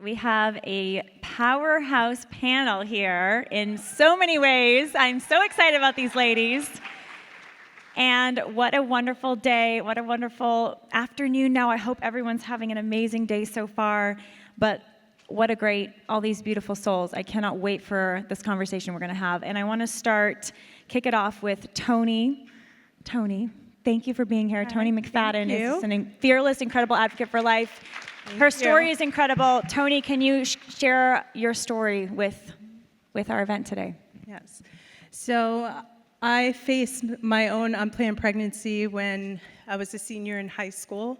We have a powerhouse panel here in so many ways. I'm so excited about these ladies. And what a wonderful day, what a wonderful afternoon now. I hope everyone's having an amazing day so far. But what a great, all these beautiful souls. I cannot wait for this conversation we're going to have. And I want to kick it off with Toni. Toni, thank you for being here. Hi, Toni McFadden is a fearless, incredible advocate for life. Her story is incredible. Toni, can you share your story with our event today? Yes. So I faced my own unplanned pregnancy when I was a senior in high school.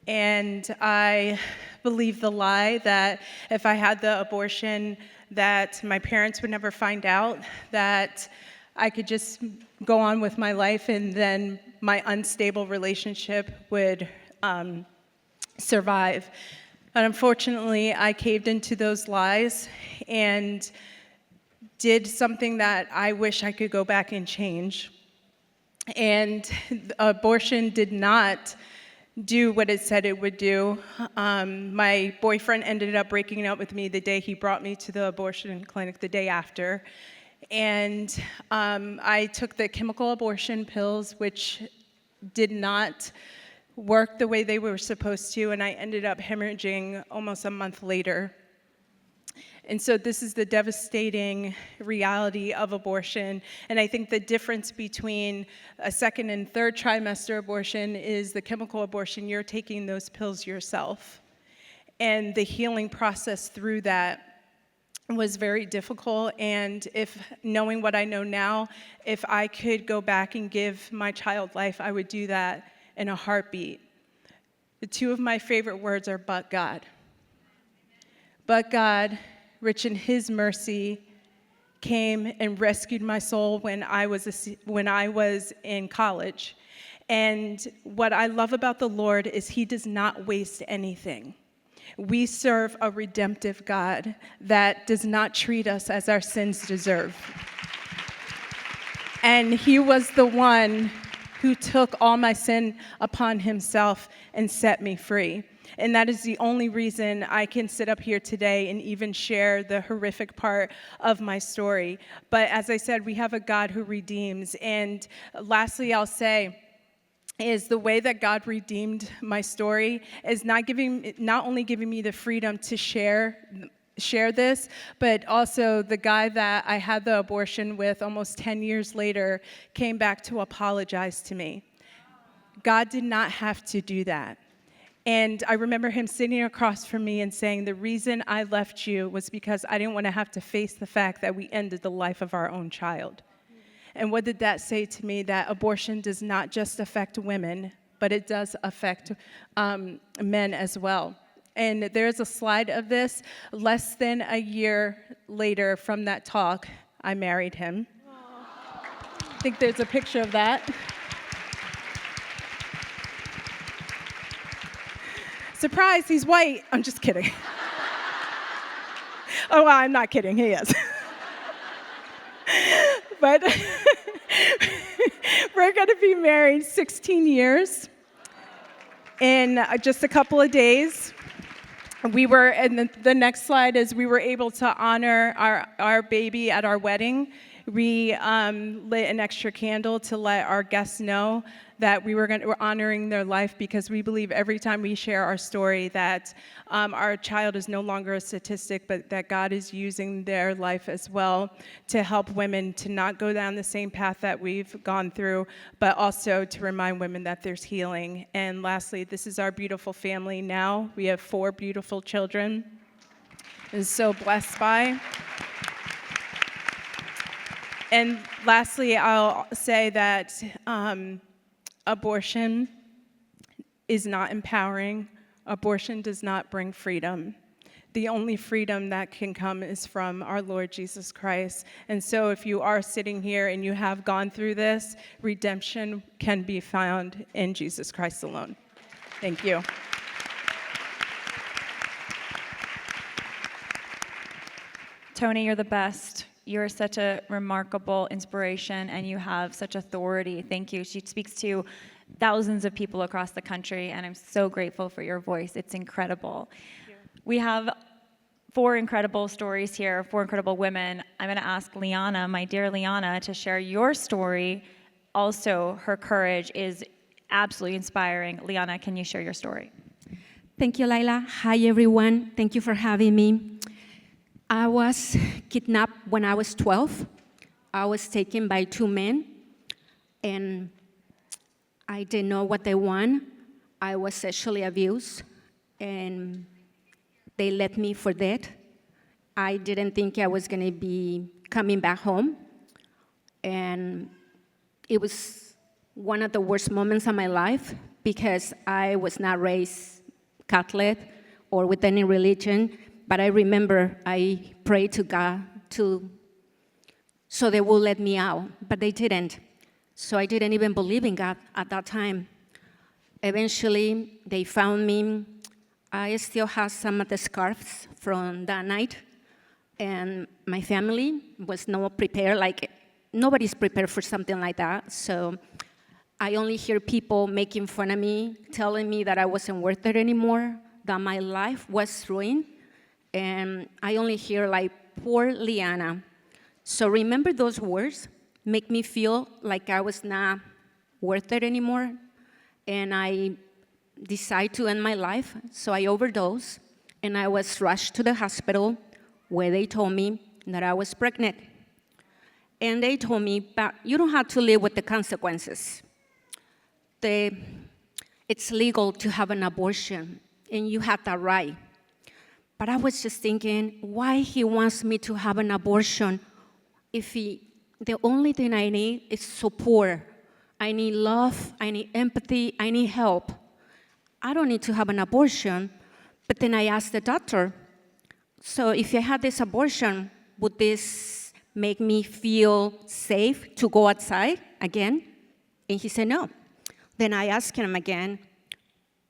And I believed the lie that if I had the abortion, that my parents would never find out, that I could just go on with my life, and then my unstable relationship would survive. But unfortunately, I caved into those lies and did something that I wish I could go back and change. And abortion did not do what it said it would do. My boyfriend ended up breaking up with me the day he brought me to the abortion clinic, the day after. And I took the chemical abortion pills, which did not work the way they were supposed to, and I ended up hemorrhaging almost a month later. And so this is the devastating reality of abortion. And I think the difference between a second and third trimester abortion is the chemical abortion, you're taking those pills yourself. And the healing process through that was very difficult. And knowing what I know now, if I could go back and give my child life, I would do that in a heartbeat. The two of my favorite words are "but God." But God, rich in His mercy, came and rescued my soul when I was in college. And what I love about the Lord is He does not waste anything. We serve a redemptive God that does not treat us as our sins deserve. And He was the one who took all my sin upon Himself and set me free. And that is the only reason I can sit up here today and even share the horrific part of my story. But as I said, we have a God who redeems. And lastly, I'll say, is the way that God redeemed my story is not only giving me the freedom to share this, but also the guy that I had the abortion with almost 10 years later came back to apologize to me. God did not have to do that. And I remember him sitting across from me and saying, the reason I left you was because I didn't want to have to face the fact that we ended the life of our own child. And what did that say to me? That abortion does not just affect women, but it does affect men as well. And there's a slide of this. Less than a year later from that talk, I married him. I think there's a picture of that. Surprise, he's white. I'm just kidding. Oh, well, I'm not kidding. He is. But we're going to be married 16 years in just a couple of days. And the next slide is we were able to honor our baby at our wedding. We lit an extra candle to let our guests know that we're honoring their life, because we believe every time we share our story that our child is no longer a statistic, but that God is using their life as well to help women to not go down the same path that we've gone through, but also to remind women that there's healing. And lastly, this is our beautiful family now. We have 4 beautiful children. I'm so blessed by. And lastly, I'll say that abortion is not empowering. Abortion does not bring freedom. The only freedom that can come is from our Lord Jesus Christ. And so if you are sitting here and you have gone through this, redemption can be found in Jesus Christ alone. Thank you. Toni, you're the best. You're such a remarkable inspiration, and you have such authority. Thank you. She speaks to thousands of people across the country, and I'm so grateful for your voice. It's incredible. We have four incredible stories here, four incredible women. I'm going to ask Lyanna, my dear Lyanna, to share your story. Also, her courage is absolutely inspiring. Lyanna, can you share your story? Thank you, Lila. Hi, everyone. Thank you for having me. I was kidnapped when I was 12. I was taken by two men, and I didn't know what they want. I was sexually abused, and they left me for dead. I didn't think I was going to be coming back home, and it was one of the worst moments of my life because I was not raised Catholic or with any religion, but I remember I prayed to God so they would let me out, but they didn't. So I didn't even believe in God at that time. Eventually, they found me. I still have some of the scarves from that night, and my family was not prepared. Like, nobody's prepared for something like that. So I only hear people making fun of me, telling me that I wasn't worth it anymore, that my life was ruined, and I only hear, like, poor Lianna. So remember those words make me feel like I was not worth it anymore, and I decided to end my life. So I overdosed, and I was rushed to the hospital where they told me that I was pregnant. And they told me, but you don't have to live with the consequences. It's legal to have an abortion, and you have that right. But I was just thinking, why he wants me to have an abortion if the only thing I need is support. I need love, I need empathy, I need help. I don't need to have an abortion. But then I asked the doctor, so if I had this abortion, would this make me feel safe to go outside again? And he said no. Then I asked him again,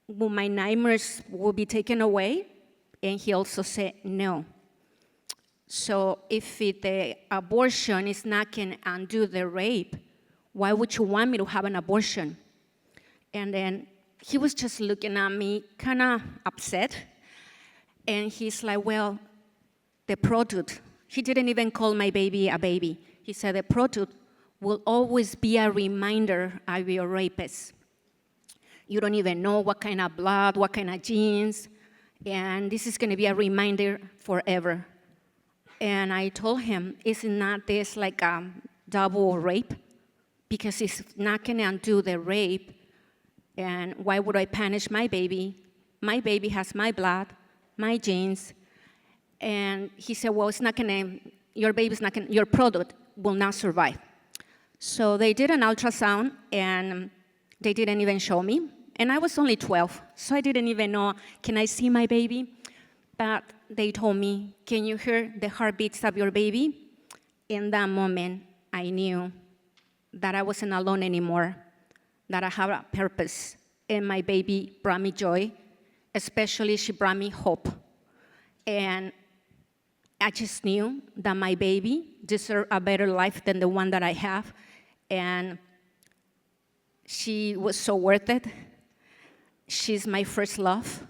will my nightmares be taken away? And he also said no. So if the abortion is not going to undo the rape, why would you want me to have an abortion? And then he was just looking at me kind of upset. And he's like, well, the product, he didn't even call my baby a baby. He said the product will always be a reminder of your rapist. You don't even know what kind of blood, what kind of genes, and this is going to be a reminder forever. And I told him, isn't not this like a double rape? Because it's not going to undo the rape, and why would I punish my baby? My baby has my blood, my genes. And he said, well, it's not going to, your baby's not going to, your product will not survive. So they did an ultrasound, and they didn't even show me. And I was only 12, so I didn't even know, can I see my baby? But they told me, can you hear the heartbeats of your baby? In that moment, I knew that I wasn't alone anymore, that I have a purpose. And my baby brought me joy, especially she brought me hope. And I just knew that my baby deserved a better life than the one that I have. And she was so worth it. She's my first love.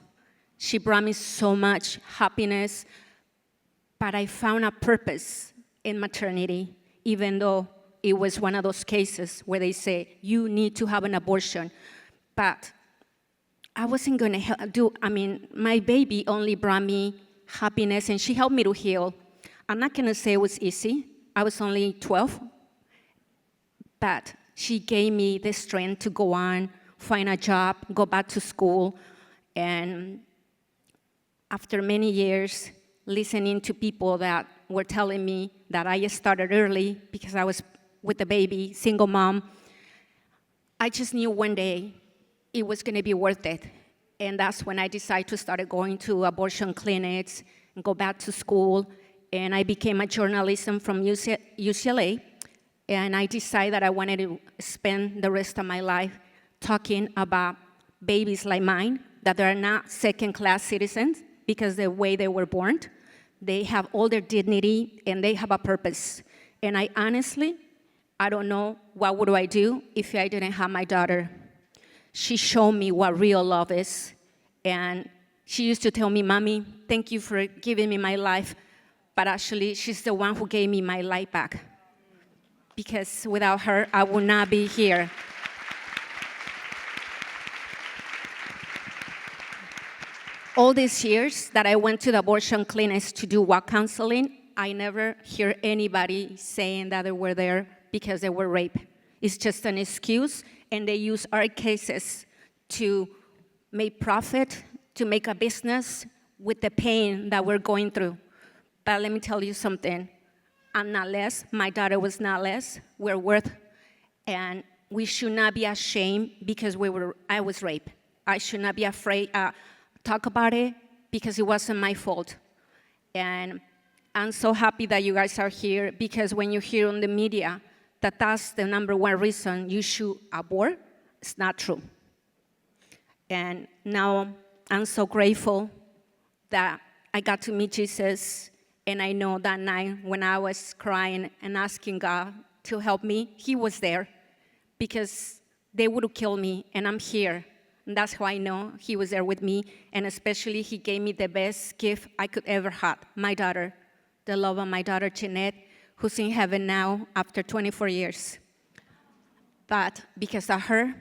She brought me so much happiness, but I found a purpose in maternity, even though it was one of those cases where they say, you need to have an abortion. But I wasn't going to my baby only brought me happiness, and she helped me to heal. I'm not going to say it was easy. I was only 12. But she gave me the strength to go on, find a job, go back to school, and after many years listening to people that were telling me that I started early because I was with a baby, single mom, I just knew one day it was going to be worth it. And that's when I decided to start going to abortion clinics and go back to school. And I became a journalist from UCLA. And I decided that I wanted to spend the rest of my life talking about babies like mine, that they are not second-class citizens because the way they were born. They have all their dignity, and they have a purpose. And I honestly don't know what would I do if I didn't have my daughter. She showed me what real love is, and She used to tell me, "Mommy, thank you for giving me my life," but actually, she's the one who gave me my life back. Because without her, I would not be here. All these years that I went to the abortion clinics to do WAC counseling, I never hear anybody saying that they were there because they were raped. It's just an excuse, and they use our cases to make profit, to make a business with the pain that we're going through. But let me tell you something. I'm not less. My daughter was not less. We're worth, and we should not be ashamed because I was raped. I should not be afraid talk about it because it wasn't my fault. And I'm so happy that you guys are here, because when you hear on the media that that's the number one reason you should abort, it's not true. And now I'm so grateful that I got to meet Jesus, and I know that night when I was crying and asking God to help me, He was there, because they would have killed me, and I'm here. And that's how I know He was there with me, and especially He gave me the best gift I could ever have, my daughter, the love of my daughter, Jeanette, who's in heaven now after 24 years. But because of her,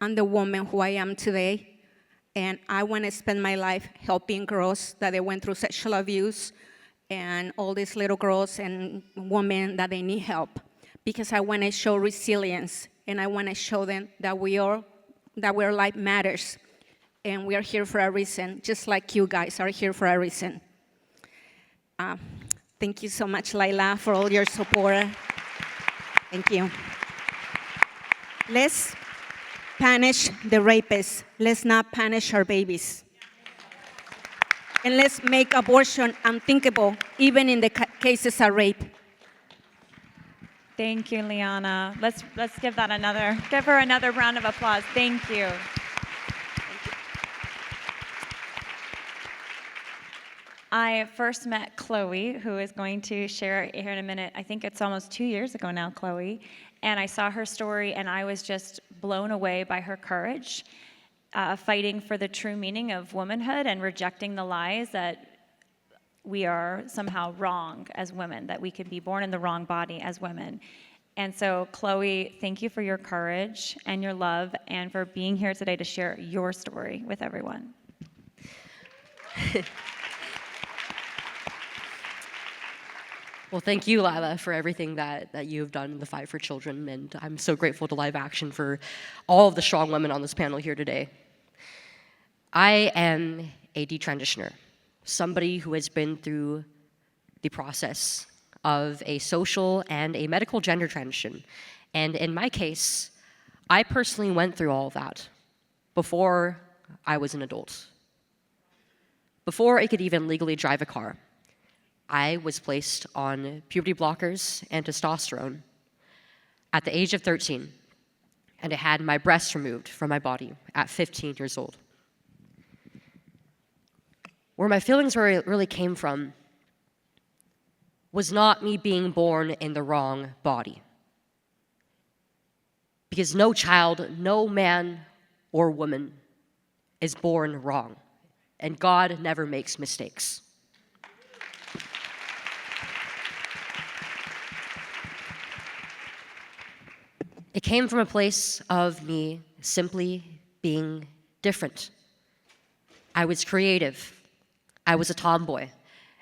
I'm the woman who I am today, and I want to spend my life helping girls that they went through sexual abuse, and all these little girls and women that they need help, because I want to show resilience, and I want to show them that our life matters, and we are here for a reason, just like you guys are here for a reason. Thank you so much, Lila, for all your support. Thank you. Let's punish the rapists. Let's not punish our babies. And let's make abortion unthinkable, even in the cases of rape. Thank you, Lyanna. Let's give her another round of applause. Thank you. I first met Chloe, who is going to share here in a minute. I think it's almost 2 years ago now, Chloe. And I saw her story, and I was just blown away by her courage, fighting for the true meaning of womanhood and rejecting the lies that we are somehow wrong as women, that we could be born in the wrong body as women. And so, Chloe, thank you for your courage and your love, and for being here today to share your story with everyone. Well, thank you, Lila, for everything that you have done in the fight for children, and I'm so grateful to Live Action for all of the strong women on this panel here today. I am a detransitioner, somebody who has been through the process of a social and a medical gender transition. And in my case, I personally went through all of that before I was an adult. Before I could even legally drive a car, I was placed on puberty blockers and testosterone at the age of 13, and I had my breasts removed from my body at 15 years old. Where my feelings really came from was not me being born in the wrong body. Because no child, no man or woman is born wrong, and God never makes mistakes. It came from a place of me simply being different. I was creative. I was a tomboy.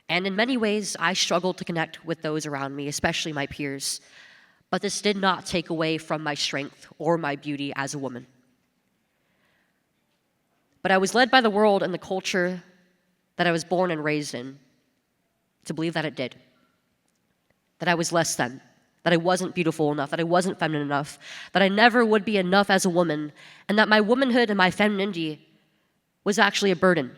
And in many ways, I struggled to connect with those around me, especially my peers. But this did not take away from my strength or my beauty as a woman. But I was led by the world and the culture that I was born and raised in to believe that it did. That I was less than. That I wasn't beautiful enough, that I wasn't feminine enough, that I never would be enough as a woman, and that my womanhood and my femininity was actually a burden,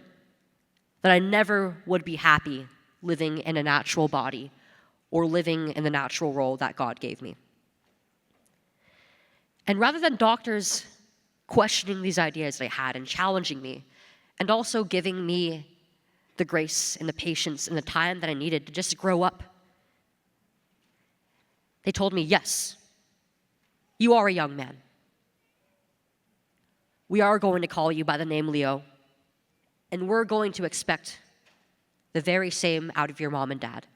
that I never would be happy living in a natural body or living in the natural role that God gave me. And rather than doctors questioning these ideas that I had and challenging me, and also giving me the grace and the patience and the time that I needed to just grow up, they told me, yes, you are a young man. We are going to call you by the name Leo, And we're going to expect the very same out of your mom and dad.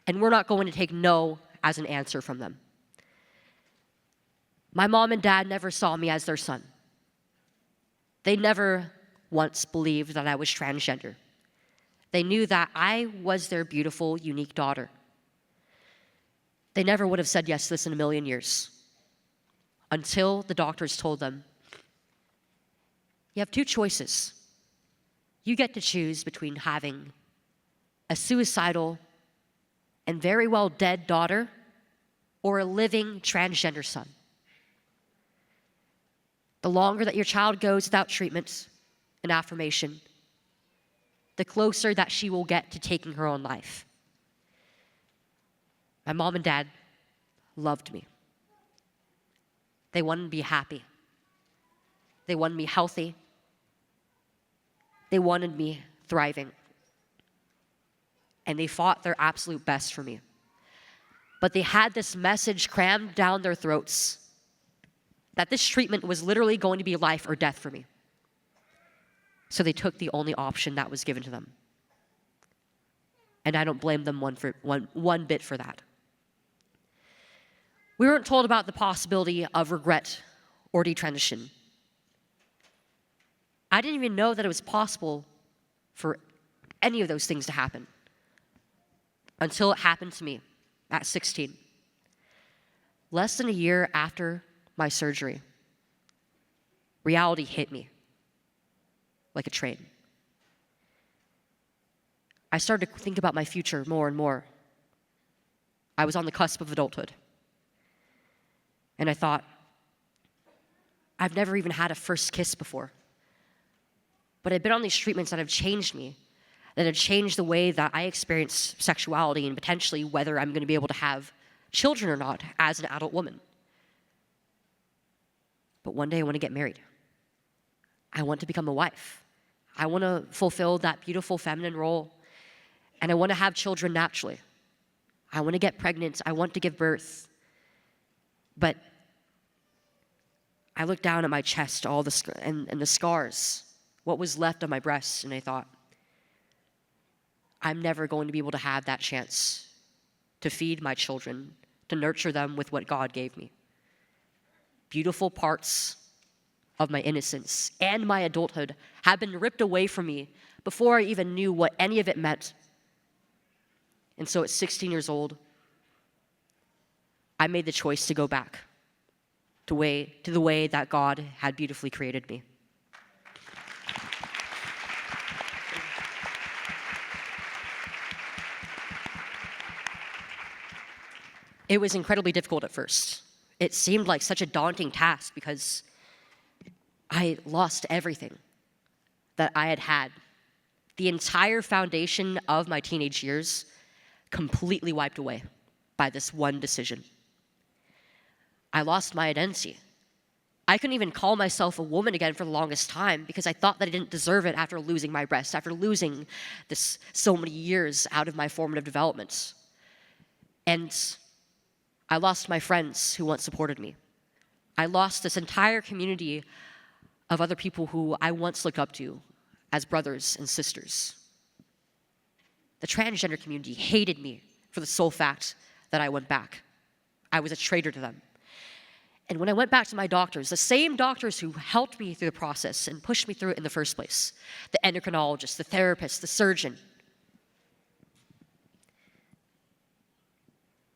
And we're not going to take no as an answer from them. My mom and dad never saw me as their son. They never once believed that I was transgender. They knew that I was their beautiful, unique daughter. They never would have said yes to this in a million years until the doctors told them, you have two choices. You get to choose between having a suicidal and very well dead daughter or a living transgender son. The longer that your child goes without treatment and affirmation, the closer that she will get to taking her own life. My mom and dad loved me. They wanted me to be happy. They wanted me healthy. They wanted me thriving. And they fought their absolute best for me. But they had this message crammed down their throats that this treatment was literally going to be life or death for me. So they took the only option that was given to them. And I don't blame them one bit for that. We weren't told about the possibility of regret or detransition. I didn't even know that it was possible for any of those things to happen until it happened to me at 16. Less than a year after my surgery, reality hit me like a train. I started to think about my future more and more. I was on the cusp of adulthood. And I thought, I've never even had a first kiss before. But I've been on these treatments that have changed me, that have changed the way that I experience sexuality and potentially whether I'm going to be able to have children or not as an adult woman. But one day I want to get married. I want to become a wife. I want to fulfill that beautiful feminine role. And I want to have children naturally. I want to get pregnant. I want to give birth. But I looked down at my chest, all the and the scars, what was left on my breasts, and I thought, I'm never going to be able to have that chance to feed my children, to nurture them with what God gave me. Beautiful parts of my innocence and my adulthood have been ripped away from me before I even knew what any of it meant. And so at 16 years old, I made the choice to go back to the way that God had beautifully created me. It was incredibly difficult at first. It seemed like such a daunting task because I lost everything that I had had. The entire foundation of my teenage years completely wiped away by this one decision. I lost my identity. I couldn't even call myself a woman again for the longest time because I thought that I didn't deserve it after losing my breasts, after losing so many years out of my formative development. And I lost my friends who once supported me. I lost this entire community of other people who I once looked up to as brothers and sisters. The transgender community hated me for the sole fact that I went back. I was a traitor to them. And when I went back to my doctors, the same doctors who helped me through the process and pushed me through it in the first place, the endocrinologist, the therapist, the surgeon,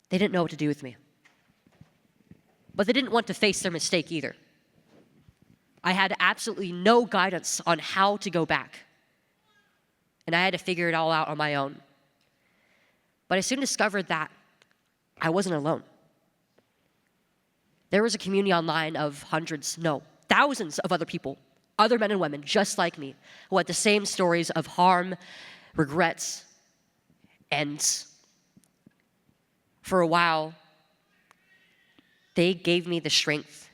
they didn't know what to do with me. But they didn't want to face their mistake either. I had absolutely no guidance on how to go back. And I had to figure it all out on my own. But I soon discovered that I wasn't alone. There was a community online of thousands of other people, other men and women just like me, who had the same stories of harm, regrets, and for a while, they gave me the strength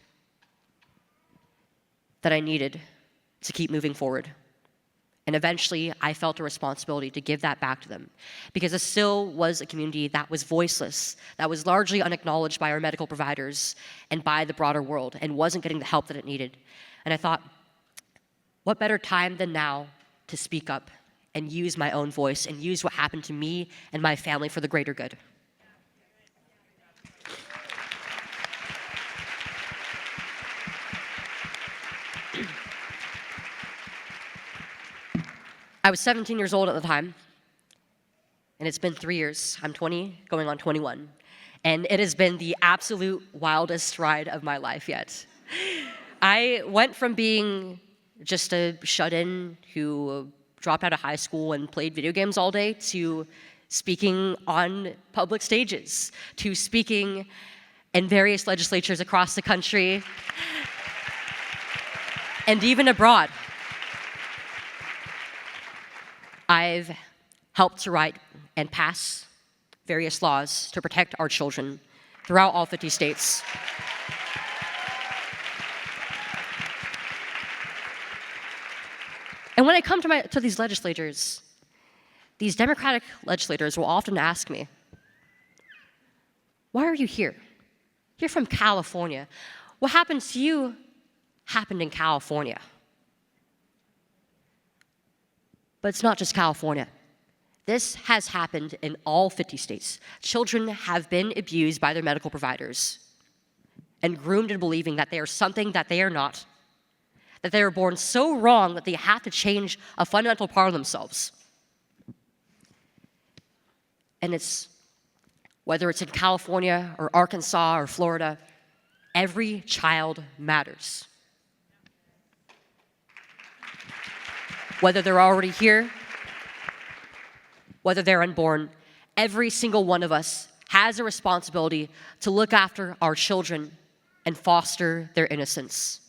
that I needed to keep moving forward. And eventually, I felt a responsibility to give that back to them because it still was a community that was voiceless, that was largely unacknowledged by our medical providers and by the broader world and wasn't getting the help that it needed. And I thought, what better time than now to speak up and use my own voice and use what happened to me and my family for the greater good. I was 17 years old at the time, and it's been 3 years. I'm 20, going on 21. And it has been the absolute wildest ride of my life yet. I went from being just a shut-in who dropped out of high school and played video games all day to speaking on public stages, to speaking in various legislatures across the country, and even abroad. I've helped to write and pass various laws to protect our children throughout all 50 states. And when I come to these legislators, these Democratic legislators will often ask me, why are you here? You're from California. What happened to you happened in California. But it's not just California. This has happened in all 50 states. Children have been abused by their medical providers and groomed into believing that they are something that they are not, that they were born so wrong that they have to change a fundamental part of themselves. And whether it's in California or Arkansas or Florida, every child matters. Whether they're already here, whether they're unborn, every single one of us has a responsibility to look after our children and foster their innocence.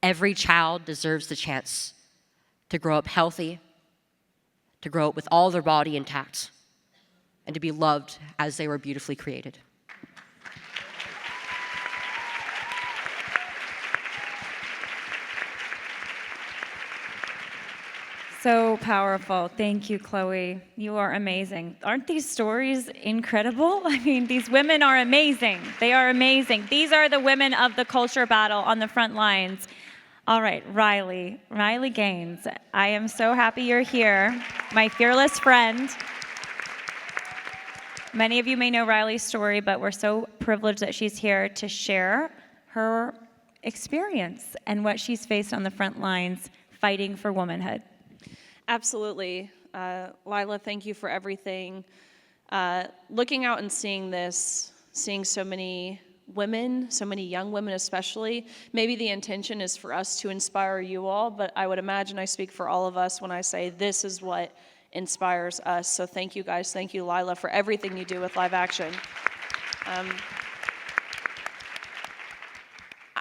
Every child deserves the chance to grow up healthy, to grow up with all their body intact, and to be loved as they were beautifully created. So powerful. Thank you, Chloe. You are amazing. Aren't these stories incredible? I mean, these women are amazing. They are amazing. These are the women of the culture battle on the front lines. All right, Riley Gaines. I am so happy you're here, my fearless friend. Many of you may know Riley's story, but we're so privileged that she's here to share her experience and what she's faced on the front lines fighting for womanhood. Absolutely. Lila, thank you for everything. Looking out and seeing this, seeing so many women, so many young women especially, maybe the intention is for us to inspire you all, but I would imagine I speak for all of us when I say this is what inspires us. So thank you guys. Thank you, Lila, for everything you do with Live Action.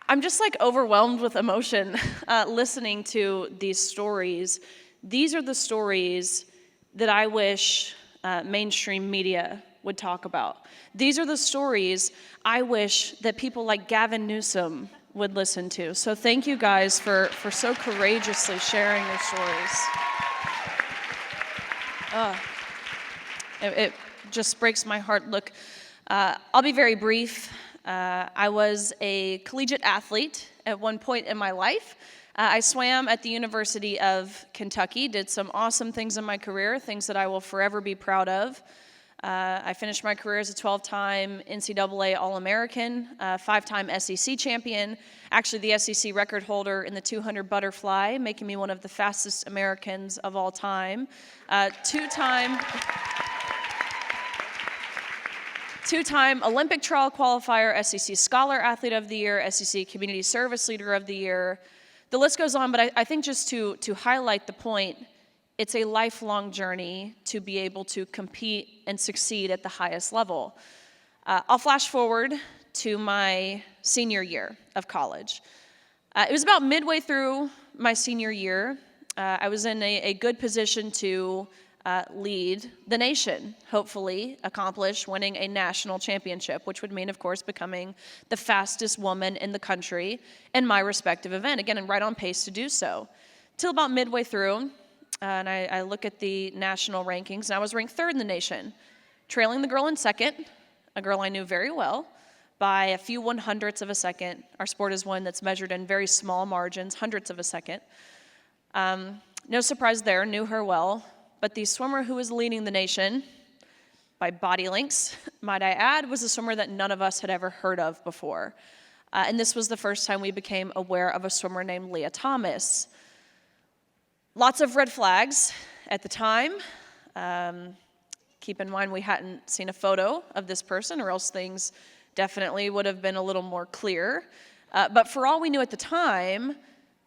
I'm just like overwhelmed with emotion listening to these stories. These are the stories that I wish mainstream media would talk about. These are the stories I wish that people like Gavin Newsom would listen to. So thank you guys for so courageously sharing your stories. It just breaks my heart. Look, I'll be very brief. I was a collegiate athlete at one point in my life. I swam at the University of Kentucky, did some awesome things in my career, things that I will forever be proud of. I finished my career as a 12-time NCAA All-American, 5-time SEC champion, actually the SEC record holder in the 200 butterfly, making me one of the fastest Americans of all time. Two-time Olympic trial qualifier, SEC Scholar Athlete of the Year, SEC Community Service Leader of the Year. The list goes on, but I think just to highlight the point, it's a lifelong journey to be able to compete and succeed at the highest level. I'll flash forward to my senior year of college. It was about midway through my senior year. I was in a good position to lead the nation, hopefully accomplish winning a national championship, which would mean, of course, becoming the fastest woman in the country in my respective event. Again, I'm right on pace to do so. Till about midway through, and I look at the national rankings, and I was ranked third in the nation, trailing the girl in second, a girl I knew very well, by a few 100ths of a second. Our sport is one that's measured in very small margins, hundredths of a second. No surprise there, knew her well, but the swimmer who was leading the nation by body lengths, might I add, was a swimmer that none of us had ever heard of before. And this was the first time we became aware of a swimmer named Lia Thomas. Lots of red flags at the time. Keep in mind we hadn't seen a photo of this person, or else things definitely would have been a little more clear. But for all we knew at the time,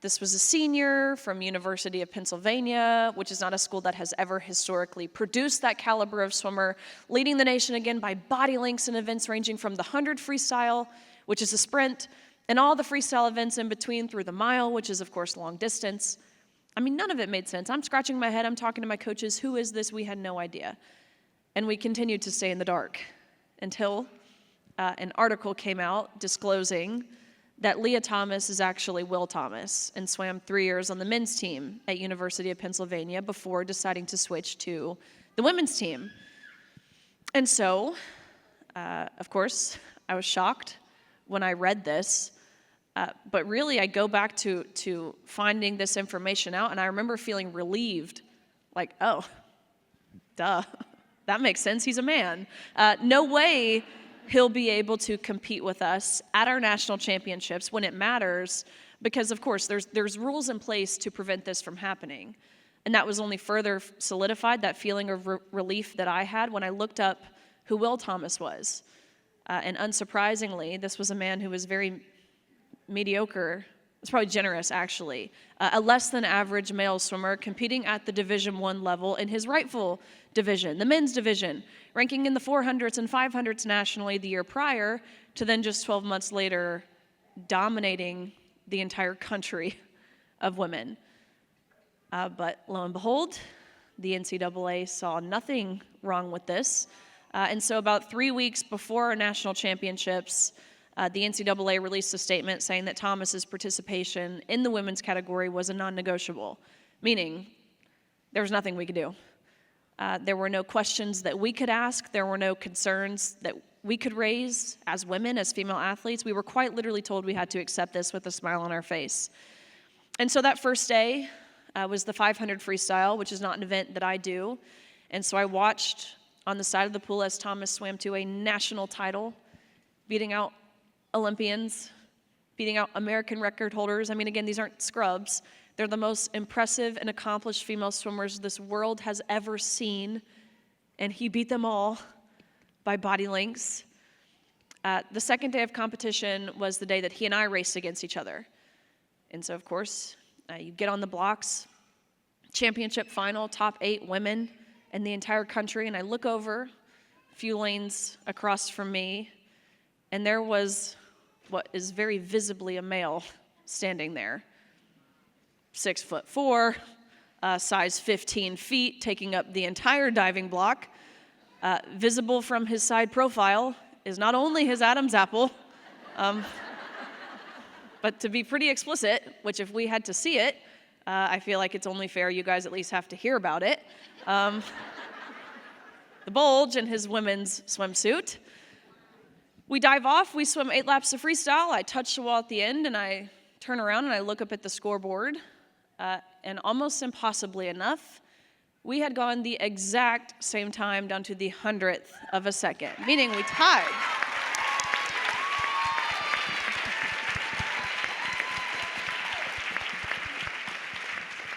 this was a senior from University of Pennsylvania, which is not a school that has ever historically produced that caliber of swimmer, leading the nation again by body lengths in events ranging from the 100 freestyle, which is a sprint, and all the freestyle events in between through the mile, which is of course long distance. I mean, none of it made sense. I'm scratching my head, I'm talking to my coaches, who is this? We had no idea. And we continued to stay in the dark until an article came out disclosing that Lia Thomas is actually Will Thomas and swam 3 years on the men's team at University of Pennsylvania before deciding to switch to the women's team. And so, of course, I was shocked when I read this, but really I go back to finding this information out, and I remember feeling relieved, like, oh, duh, that makes sense, he's a man. No way he'll be able to compete with us at our national championships when it matters, because of course there's rules in place to prevent this from happening. And that was only further solidified, that feeling of relief that I had when I looked up who Will Thomas was. And unsurprisingly, this was a man who was very mediocre. It's probably generous, actually. A less than average male swimmer competing at the Division I level in his rightful division, the men's division, ranking in the 400s and 500s nationally the year prior, to then just 12 months later dominating the entire country of women. But lo and behold, the NCAA saw nothing wrong with this. And so about 3 weeks before our national championships, the NCAA released a statement saying that Thomas's participation in the women's category was a non-negotiable, meaning there was nothing we could do. There were no questions that we could ask. There were no concerns that we could raise as women, as female athletes. We were quite literally told we had to accept this with a smile on our face. And so that first day was the 500 freestyle, which is not an event that I do. And so I watched on the side of the pool as Thomas swam to a national title, beating out Olympians, beating out American record holders. I mean, again, these aren't scrubs. They're the most impressive and accomplished female swimmers this world has ever seen, and he beat them all by body lengths. The second day of competition was the day that he and I raced against each other. And so, of course, you get on the blocks, championship final, top 8 women in the entire country, and I look over a few lanes across from me, and there was what is very visibly a male standing there. 6'4", size 15 feet, taking up the entire diving block. Visible from his side profile is not only his Adam's apple, but to be pretty explicit, which if we had to see it, I feel like it's only fair you guys at least have to hear about it. The bulge in his women's swimsuit. We dive off, we swim 8 laps of freestyle. I touch the wall at the end, and I turn around and I look up at the scoreboard. And almost impossibly enough, we had gone the exact same time down to the 100th of a second, meaning we tied.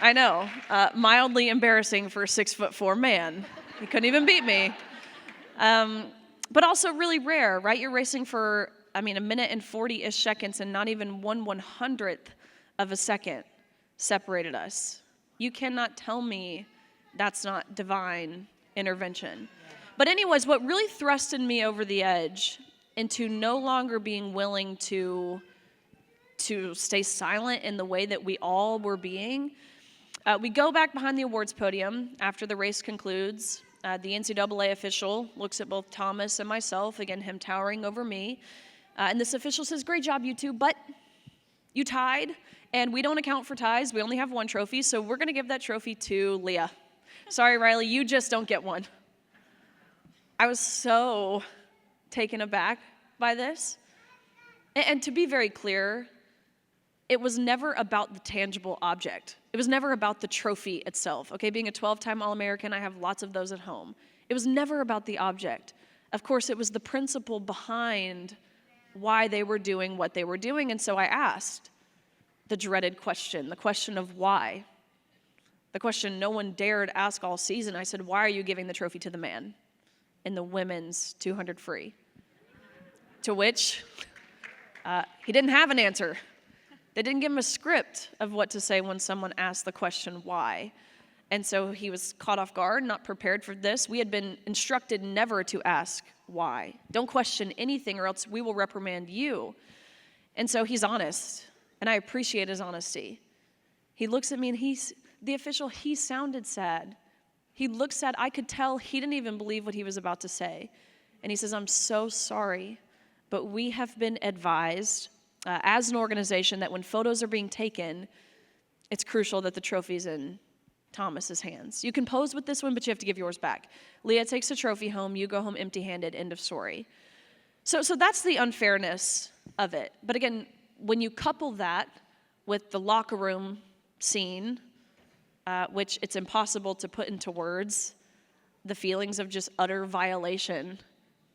I know, mildly embarrassing for a 6'4" man. He couldn't even beat me. But also really rare, right? You're racing for, a minute and 40-ish seconds, and not even 1/100th of a second separated us. You cannot tell me that's not divine intervention. But anyways, what really thrusted me over the edge into no longer being willing to stay silent in the way that we all were being, we go back behind the awards podium after the race concludes. The NCAA official looks at both Thomas and myself, again, him towering over me, and this official says, "Great job, you two, but you tied, and we don't account for ties. We only have 1 trophy, so we're going to give that trophy to Leah. Sorry, Riley, you just don't get one." I was so taken aback by this. And to be very clear, it was never about the tangible object. It was never about the trophy itself. Okay, being a 12-time All-American, I have lots of those at home. It was never about the object. Of course, it was the principle behind why they were doing what they were doing, and so I asked the dreaded question, the question of why. The question no one dared ask all season. I said, why are you giving the trophy to the man in the women's 200 free? To which he didn't have an answer. They didn't give him a script of what to say when someone asked the question why. And so he was caught off guard, not prepared for this. We had been instructed never to ask why. Don't question anything or else we will reprimand you. And so he's honest, and I appreciate his honesty. He looks at me and he sounded sad. He looked sad. I could tell he didn't even believe what he was about to say. And he says, I'm so sorry, but we have been advised as an organization that when photos are being taken, it's crucial that the trophy's in Thomas's hands. You can pose with this one, but you have to give yours back. Leah takes the trophy home. You go home empty-handed. End of story. So that's the unfairness of it. But again, when you couple that with the locker room scene, which it's impossible to put into words, the feelings of just utter violation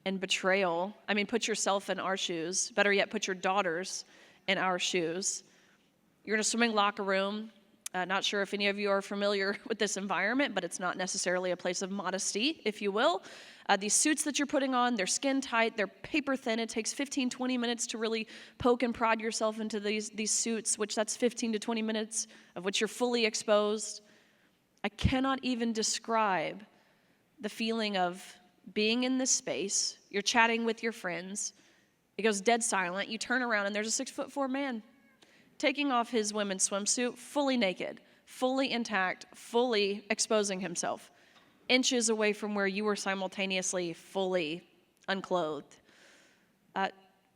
and betrayal. I mean, put yourself in our shoes. Better yet, put your daughters in our shoes. You're in a swimming locker room. Not sure if any of you are familiar with this environment, but it's not necessarily a place of modesty, if you will. These suits that you're putting on, they're skin tight, they're paper thin. It takes 15, 20 minutes to really poke and prod yourself into these suits, which that's 15 to 20 minutes of which you're fully exposed. I cannot even describe the feeling of being in this space. You're chatting with your friends. It goes dead silent. You turn around and there's a 6'4" man taking off his women's swimsuit, fully naked, fully intact, fully exposing himself, inches away from where you were simultaneously fully unclothed.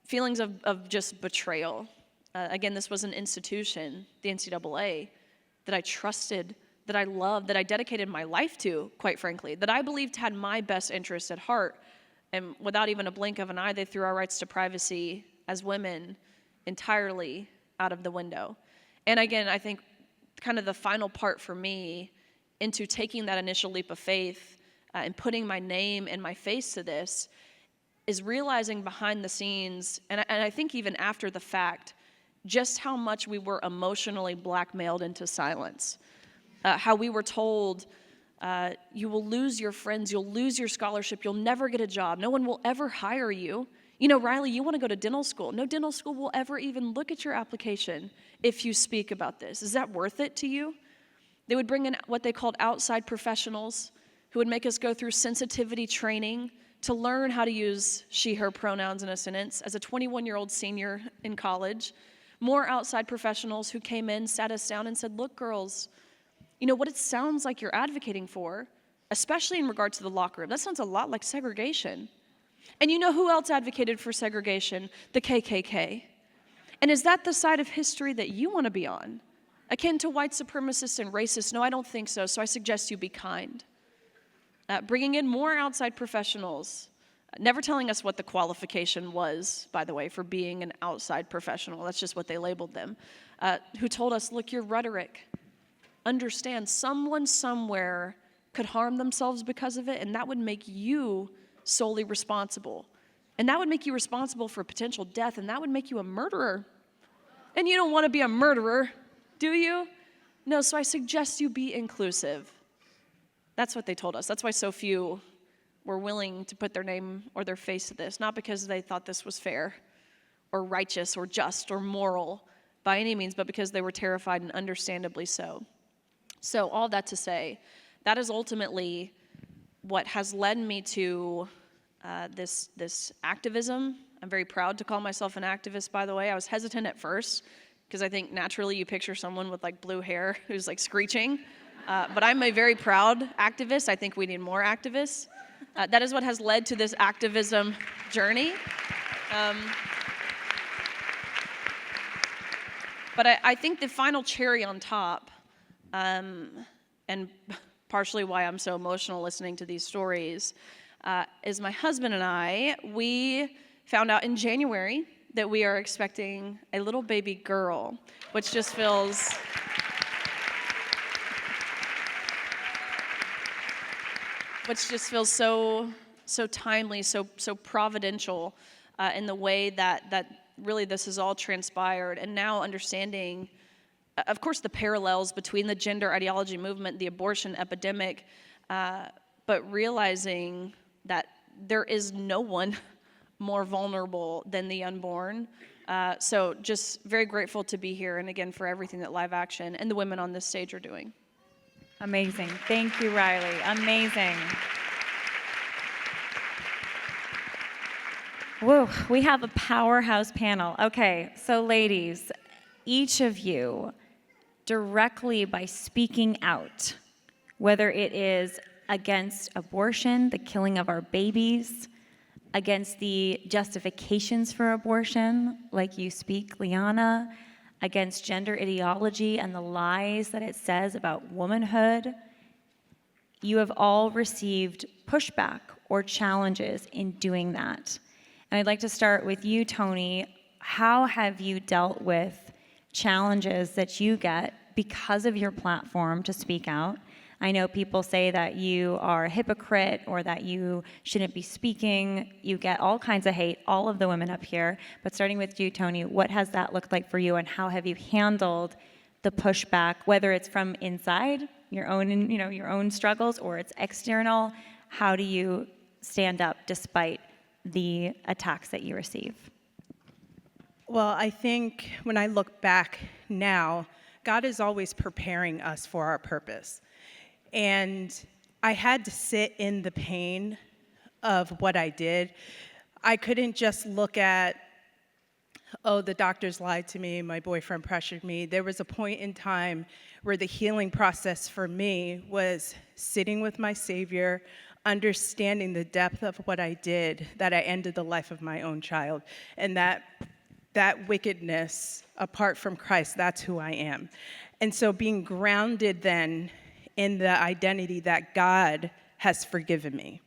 Feelings of just betrayal. Again, this was an institution, the NCAA, that I trusted, that I loved, that I dedicated my life to, quite frankly, that I believed had my best interest at heart. And without even a blink of an eye, they threw our rights to privacy as women entirely out of the window. And again, I think kind of the final part for me into taking that initial leap of faith and putting my name and my face to this is realizing behind the scenes, and I think even after the fact, just how much we were emotionally blackmailed into silence. How we were told, you will lose your friends, you'll lose your scholarship, you'll never get a job, no one will ever hire you. You know, Riley, you want to go to dental school. No dental school will ever even look at your application if you speak about this. Is that worth it to you? They would bring in what they called outside professionals who would make us go through sensitivity training to learn how to use she, her pronouns in a sentence. As a 21-year-old senior in college, more outside professionals who came in, sat us down and said, look, girls, you know what it sounds like you're advocating for, especially in regard to the locker room, that sounds a lot like segregation. And you know who else advocated for segregation? The KKK. And is that the side of history that you want to be on? Akin to white supremacists and racists? No, I don't think so, so I suggest you be kind. Bringing in more outside professionals, never telling us what the qualification was, by the way, for being an outside professional. That's just what they labeled them. Who told us, look, your rhetoric, understand someone somewhere could harm themselves because of it, and that would make you solely responsible. And that would make you responsible for potential death, and that would make you a murderer. And you don't want to be a murderer, do you? No, so I suggest you be inclusive. That's what they told us. That's why so few were willing to put their name or their face to this, not because they thought this was fair or righteous or just or moral by any means, but because they were terrified, and understandably so. So all that to say, that is ultimately what has led me to this activism. I'm very proud to call myself an activist, by the way. I was hesitant at first because I think naturally you picture someone with like blue hair who's like screeching. But I'm a very proud activist. I think we need more activists. That is what has led to this activism journey. But I think the final cherry on top, and partially why I'm so emotional listening to these stories, is my husband and I, we found out in January that we are expecting a little baby girl, which just feels which just feels so timely, so providential in the way that really this has all transpired. And now understanding, of course, the parallels between the gender ideology movement, the abortion epidemic, but realizing that there is no one more vulnerable than the unborn. So just very grateful to be here, and again, for everything that Live Action and the women on this stage are doing. Amazing. Thank you, Riley. Amazing. Whoa, we have a powerhouse panel. Okay, so ladies, each of you, directly by speaking out, whether it is against abortion, the killing of our babies, against the justifications for abortion, like you speak, Lyanna, against gender ideology and the lies that it says about womanhood, you have all received pushback or challenges in doing that. And I'd like to start with you, Toni. How have you dealt with challenges that you get because of your platform to speak out? I know people say that you are a hypocrite or that you shouldn't be speaking. You get all kinds of hate, all of the women up here. But starting with you, Toni, what has that looked like for you, and how have you handled the pushback, whether it's from inside your own, your own struggles, or it's external? How do you stand up despite the attacks that you receive? Well, I think when I look back now, God is always preparing us for our purpose. And I had to sit in the pain of what I did. I couldn't just look at, oh, the doctors lied to me, my boyfriend pressured me. There was a point in time where the healing process for me was sitting with my Savior, understanding the depth of what I did, that I ended the life of my own child, and that wickedness, apart from Christ, that's who I am. And so being grounded then in the identity that God has forgiven me,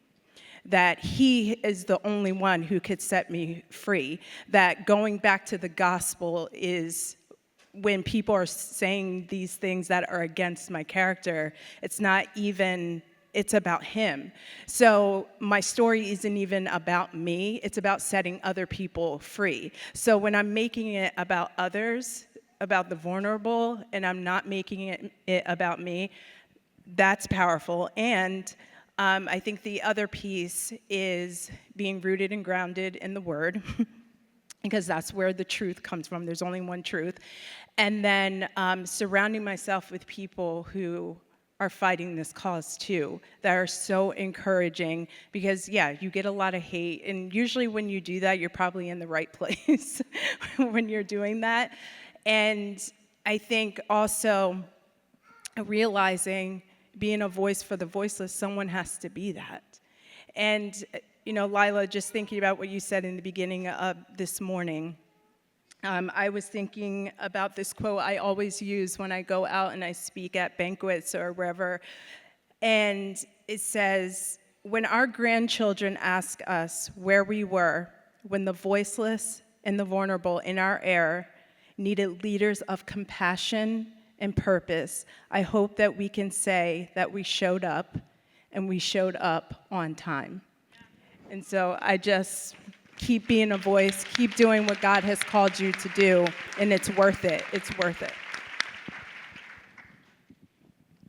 that He is the only one who could set me free, that going back to the gospel is when people are saying these things that are against my character, it's not even, it's about Him. So my story isn't even about me, it's about setting other people free. So when I'm making it about others, about the vulnerable, and I'm not making it about me, that's powerful. And I think the other piece is being rooted and grounded in the Word, because that's where the truth comes from. There's only one truth. And then surrounding myself with people who are fighting this cause too, that are so encouraging, because yeah, you get a lot of hate, and usually when you do that, you're probably in the right place when you're doing that. And I think also realizing, being a voice for the voiceless, someone has to be that. And, Lila, just thinking about what you said in the beginning of this morning, I was thinking about this quote I always use when I go out and I speak at banquets or wherever. And it says, when our grandchildren ask us where we were when the voiceless and the vulnerable in our era needed leaders of compassion and purpose, I hope that we can say that we showed up, and we showed up on time. And so I just keep being a voice, keep doing what God has called you to do, and it's worth it. It's worth it.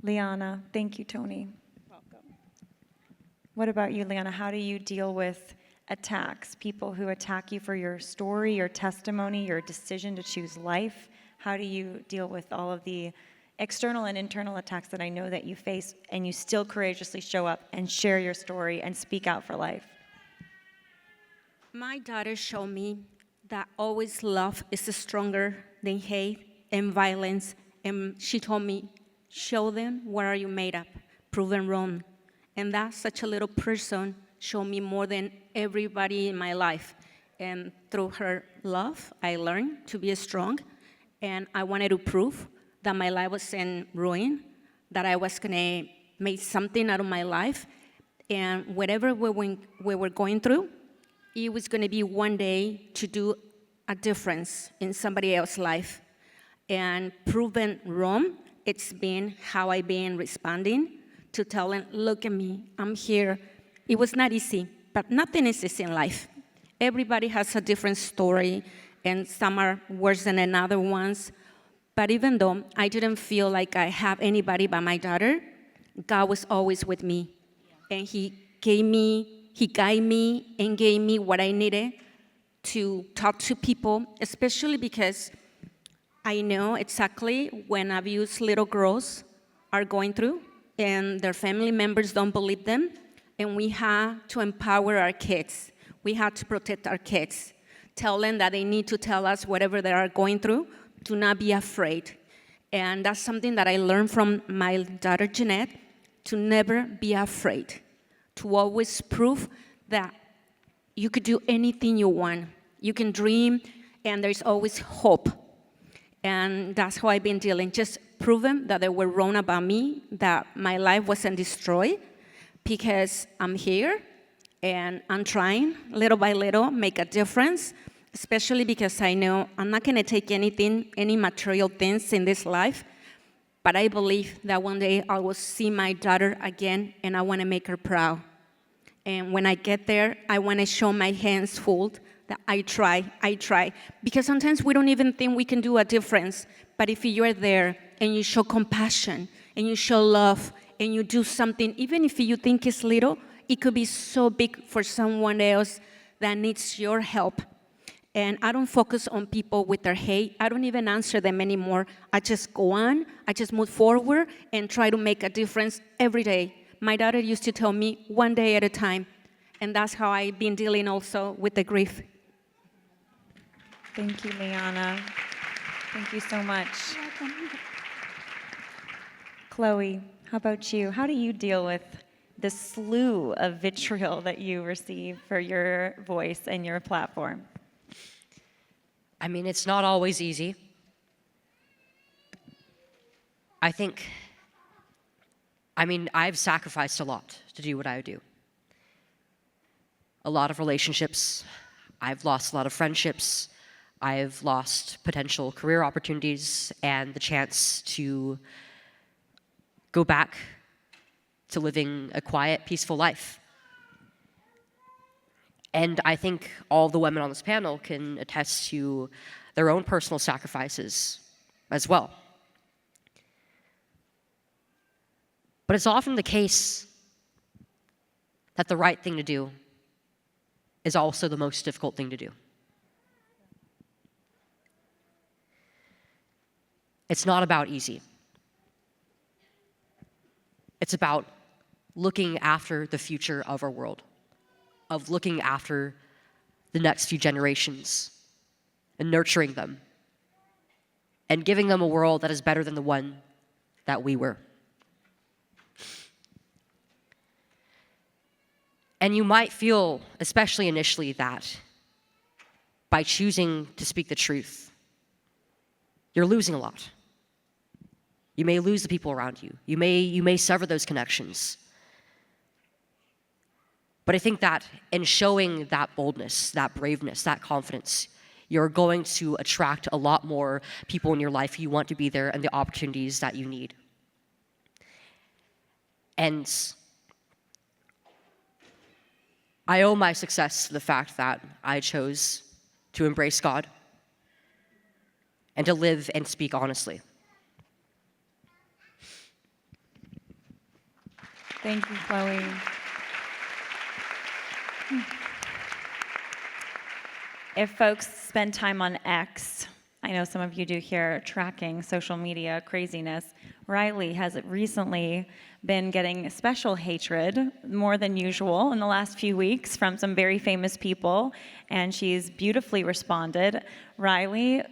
Lyanna, thank you, Toni. Welcome. What about you, Lyanna? How do you deal with attacks, people who attack you for your story, your testimony, your decision to choose life? How do you deal with all of the external and internal attacks that I know that you face, and you still courageously show up and share your story and speak out for life? My daughter showed me that always love is stronger than hate and violence. And she told me, show them what are you made of, prove them wrong. And that such a little person showed me more than everybody in my life. And through her love, I learned to be strong. And I wanted to prove that my life was in ruin, that I was gonna make something out of my life. And whatever we were going through, it was gonna be one day to do a difference in somebody else's life. And proven wrong, it's been how I've been responding to tell them, look at me, I'm here. It was not easy, but nothing is easy in life. Everybody has a different story, and some are worse than another ones. But even though I didn't feel like I have anybody but my daughter, God was always with me. And He guided me and gave me what I needed to talk to people, especially because I know exactly when abused little girls are going through and their family members don't believe them, and we have to empower our kids. We have to protect our kids. Tell them that they need to tell us whatever they are going through. Do not be afraid. And that's something that I learned from my daughter Jeanette, to never be afraid, to always prove that you could do anything you want. You can dream, and there's always hope. And that's how I've been dealing, just proving that they were wrong about me, that my life wasn't destroyed, because I'm here, and I'm trying, little by little, make a difference, especially because I know I'm not gonna take anything, any material things in this life, but I believe that one day I will see my daughter again, and I wanna make her proud. And when I get there, I wanna show my hands full that I try. Because sometimes we don't even think we can do a difference, but if you're there and you show compassion, and you show love, and you do something, even if you think it's little, it could be so big for someone else that needs your help. And I don't focus on people with their hate. I don't even answer them anymore. I just go on, I just move forward and try to make a difference every day. My daughter used to tell me, one day at a time. And that's how I've been dealing also with the grief. Thank you, Lianna. Thank you so much. Chloe, how about you? How do you deal with the slew of vitriol that you receive for your voice and your platform? I mean, it's not always easy. I've sacrificed a lot to do what I do. A lot of relationships, I've lost a lot of friendships, I've lost potential career opportunities and the chance to go back to living a quiet, peaceful life. And I think all the women on this panel can attest to their own personal sacrifices as well. But it's often the case that the right thing to do is also the most difficult thing to do. It's not about easy. It's about looking after the future of our world, of looking after the next few generations and nurturing them and giving them a world that is better than the one that we were. And you might feel, especially initially, that by choosing to speak the truth, you're losing a lot. You may lose the people around you. You may sever those connections. But I think that in showing that boldness, that braveness, that confidence, you're going to attract a lot more people in your life who want to be there and the opportunities that you need. And I owe my success to the fact that I chose to embrace God and to live and speak honestly. Thank you, Chloe. If folks spend time on X, I know some of you do here, tracking social media craziness, Riley has recently been getting special hatred, more than usual, in the last few weeks from some very famous people, and she's beautifully responded. Riley,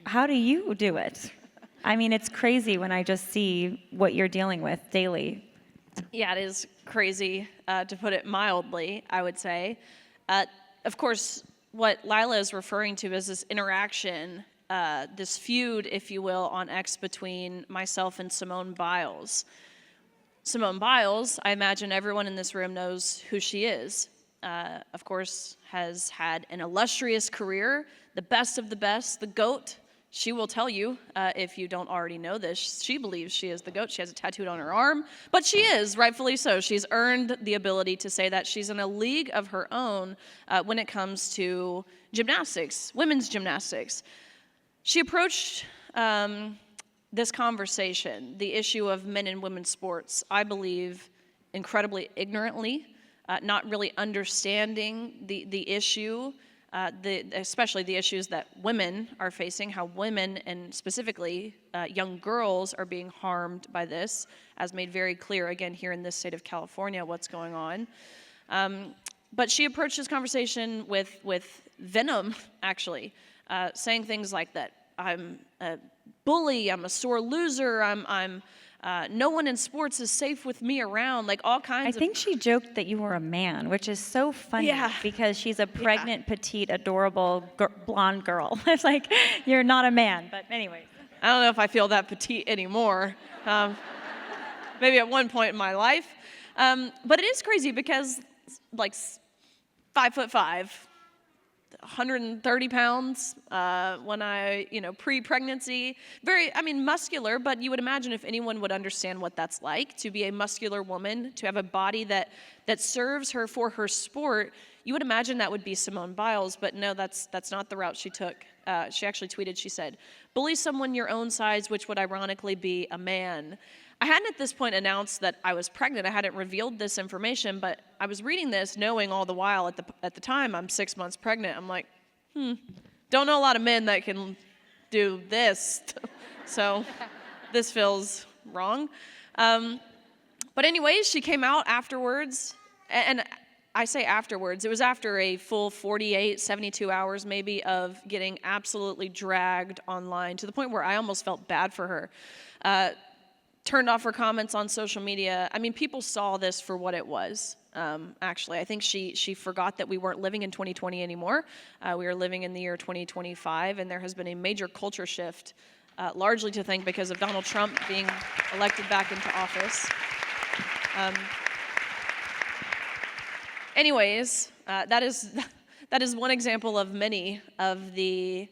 how do you do it? I mean, it's crazy when I just see what you're dealing with daily. Yeah, it is crazy, to put it mildly, I would say. Of course, what Lila is referring to is this interaction, this feud, if you will, on X between myself and Simone Biles. Simone Biles, I imagine everyone in this room knows who she is. Of course, has had an illustrious career, the best of the best, the GOAT. She will tell you, if you don't already know this, she believes she is the GOAT. She has it tattooed on her arm, but she is, rightfully so. She's earned the ability to say that. She's in a league of her own when it comes to gymnastics, women's gymnastics. She approached this conversation, the issue of men and women's sports, I believe, incredibly ignorantly, not really understanding the issue, especially the issues that women are facing, how women and specifically young girls are being harmed by this, as made very clear again here in this state of California what's going on. But she approached this conversation with venom, actually, saying things like that. I'm a bully, I'm a sore loser, I'm no one in sports is safe with me around, like all kinds of... I think she joked that you were a man, which is so funny because she's a pregnant, petite, adorable blonde girl. It's like, you're not a man, but anyways. I don't know if I feel that petite anymore. Maybe at one point in my life. But it is crazy because like 5'5", 130 pounds when I, pre-pregnancy. Very, muscular, but you would imagine if anyone would understand what that's like, to be a muscular woman, to have a body that serves her for her sport, you would imagine that would be Simone Biles, but no, that's not the route she took. She actually tweeted, she said, "Bully someone your own size, which would ironically be a man." I hadn't at this point announced that I was pregnant. I hadn't revealed this information, but I was reading this knowing all the while at the time I'm 6 months pregnant. I'm like, don't know a lot of men that can do this. So this feels wrong. But anyways, she came out afterwards, and I say afterwards, it was after a full 48, 72 hours maybe of getting absolutely dragged online to the point where I almost felt bad for her. Turned off her comments on social media. People saw this for what it was, actually. I think she forgot that we weren't living in 2020 anymore. We are living in the year 2025, and there has been a major culture shift, largely to thank because of Donald Trump being elected back into office. Anyways, that is one example of many of the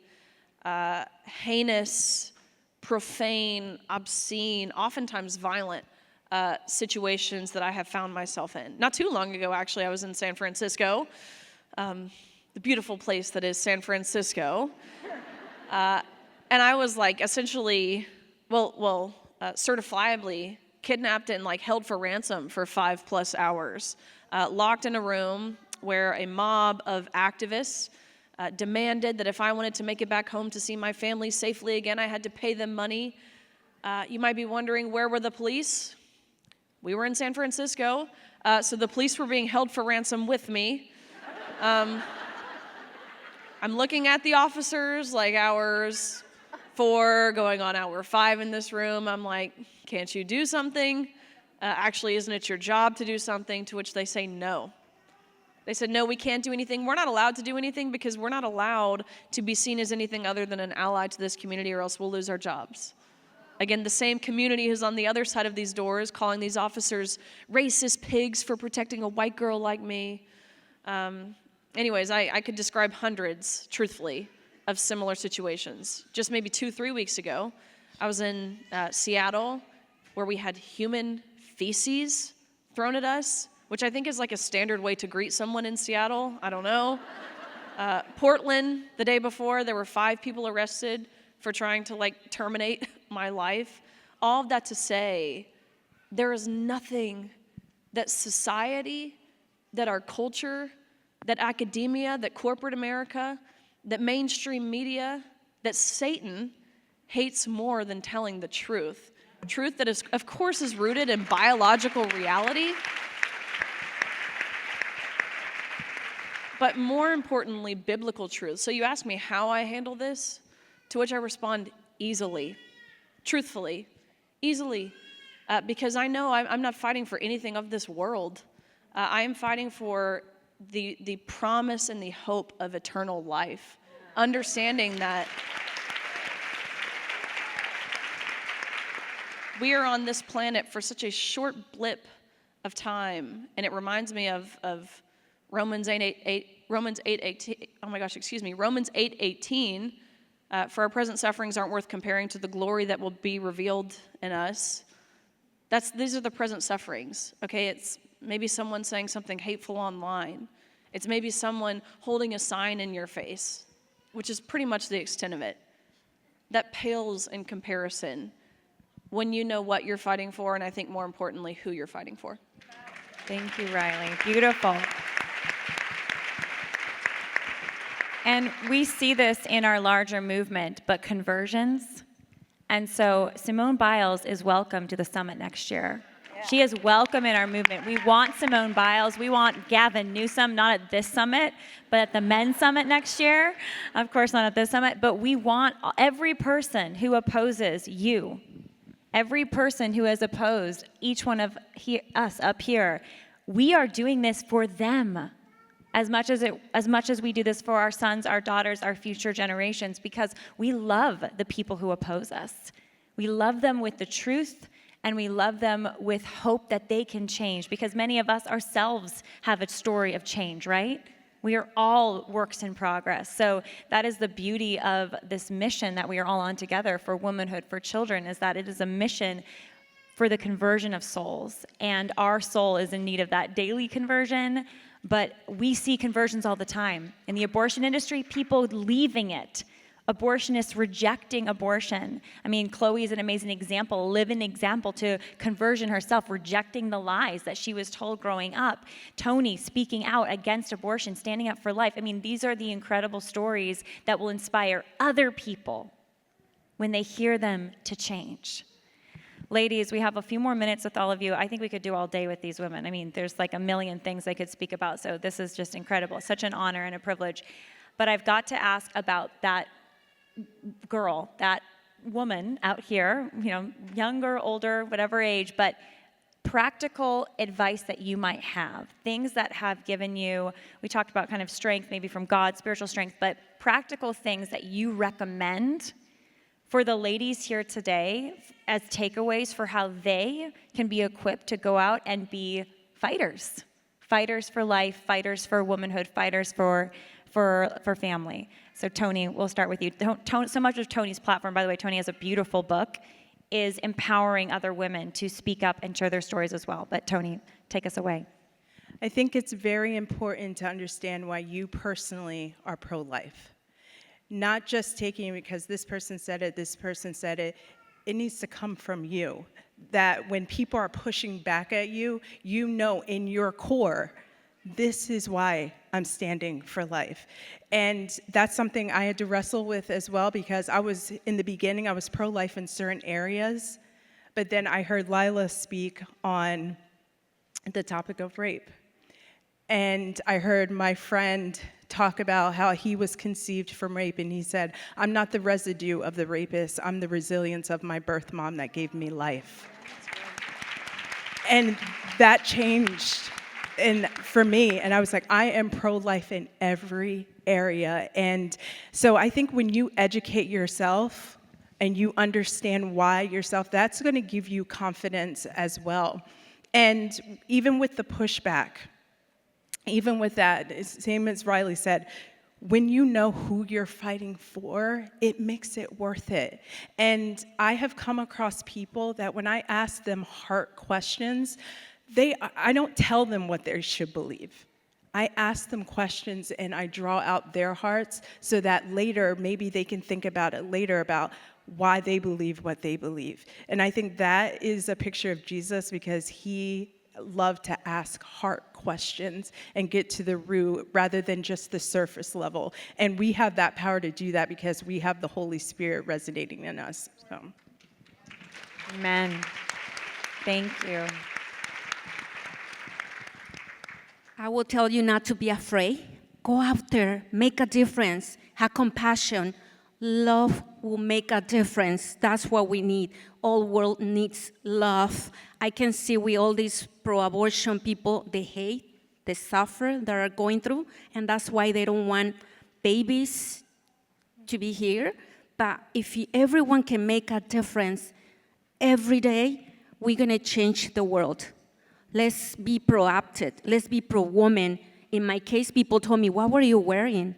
heinous, profane, obscene, oftentimes violent situations that I have found myself in. Not too long ago, actually, I was in San Francisco, the beautiful place that is San Francisco. And I was like essentially, certifiably kidnapped and like held for ransom for 5+ hours, locked in a room where a mob of activists demanded that if I wanted to make it back home to see my family safely again, I had to pay them money. You might be wondering, where were the police? We were in San Francisco, so the police were being held for ransom with me. I'm looking at the officers, like hours 4, going on hour 5 in this room. I'm like, can't you do something? Actually, isn't it your job to do something? To which they say no. They said, no, we can't do anything. We're not allowed to do anything because we're not allowed to be seen as anything other than an ally to this community, or else we'll lose our jobs. Again, the same community who's on the other side of these doors calling these officers racist pigs for protecting a white girl like me. Anyways, I could describe hundreds, truthfully, of similar situations. Just maybe 2-3 weeks ago, I was in Seattle, where we had human feces thrown at us, which I think is like a standard way to greet someone in Seattle. I don't know. Portland, the day before, there were 5 people arrested for trying to terminate my life. All of that to say, there is nothing that society, that our culture, that academia, that corporate America, that mainstream media, that Satan hates more than telling the truth. Truth that is, of course, is rooted in biological reality, but more importantly, biblical truth. So you ask me how I handle this, to which I respond easily, truthfully, easily, because I know I'm not fighting for anything of this world. I am fighting for the promise and the hope of eternal life, understanding that we are on this planet for such a short blip of time, and it reminds me of Romans 8:18. For our present sufferings aren't worth comparing to the glory that will be revealed in us. These are the present sufferings, okay? It's maybe someone saying something hateful online. It's maybe someone holding a sign in your face, which is pretty much the extent of it. That pales in comparison when you know what you're fighting for, and I think more importantly, who you're fighting for. Thank you, Riley. Beautiful. And we see this in our larger movement, but conversions. And so Simone Biles is welcome to the summit next year. Yeah. She is welcome in our movement. We want Simone Biles. We want Gavin Newsom, not at this summit, but at the men's summit next year. Of course, not at this summit, but we want every person who opposes you, every person who has opposed each one of us up here. We are doing this for them. As much as we do this for our sons, our daughters, our future generations, because we love the people who oppose us. We love them with the truth, and we love them with hope that they can change, because many of us ourselves have a story of change, right? We are all works in progress. So that is the beauty of this mission that we are all on together for womanhood, for children, is that it is a mission for the conversion of souls. And our soul is in need of that daily conversion. But we see conversions all the time. In the abortion industry, people leaving it. Abortionists rejecting abortion. I mean, Chloe is an amazing example, living example to conversion herself, rejecting the lies that she was told growing up. Toni speaking out against abortion, standing up for life. I mean, these are the incredible stories that will inspire other people when they hear them to change. Ladies, we have a few more minutes with all of you. I think we could do all day with these women. I mean, there's like a million things I could speak about, so this is just incredible. Such an honor and a privilege. But I've got to ask about that girl, that woman out here, younger, older, whatever age, but practical advice that you might have, things that have given you, we talked about kind of strength, maybe from God, spiritual strength, but practical things that you recommend for the ladies here today as takeaways for how they can be equipped to go out and be fighters. Fighters for life, fighters for womanhood, fighters for family. So Toni, we'll start with you. So much of Toni's platform, by the way, Toni has a beautiful book, is empowering other women to speak up and share their stories as well. But Toni, take us away. I think it's very important to understand why you personally are pro-life. Not just taking it because this person said it, it needs to come from you. That when people are pushing back at you, you know in your core, this is why I'm standing for life. And that's something I had to wrestle with as well, because in the beginning, I was pro-life in certain areas, but then I heard Lila speak on the topic of rape. And I heard my friend talk about how he was conceived from rape, and he said, I'm not the residue of the rapist, I'm the resilience of my birth mom that gave me life. And that changed for me, and I was like, I am pro-life in every area. And so I think when you educate yourself and you understand why yourself, that's going to give you confidence as well. And even with the pushback, even with that, same as Riley said, when you know who you're fighting for, it makes it worth it. And I have come across people that when I ask them heart questions, I don't tell them what they should believe. I ask them questions and I draw out their hearts so that later, maybe they can think about it later about why they believe what they believe. And I think that is a picture of Jesus, because he loved to ask heart questions and get to the root rather than just the surface level. And we have that power to do that because we have the Holy Spirit resonating in us. So. Amen. Thank you. I will tell you not to be afraid. Go out there, make a difference, have compassion. Love will make a difference. That's what we need. All world needs love. I can see with all these pro-abortion people, they hate, they suffer, that are going through, and that's why they don't want babies to be here. But if everyone can make a difference every day, we're gonna change the world. Let's be proactive. Let's be pro-woman. In my case, people told me, what were you wearing?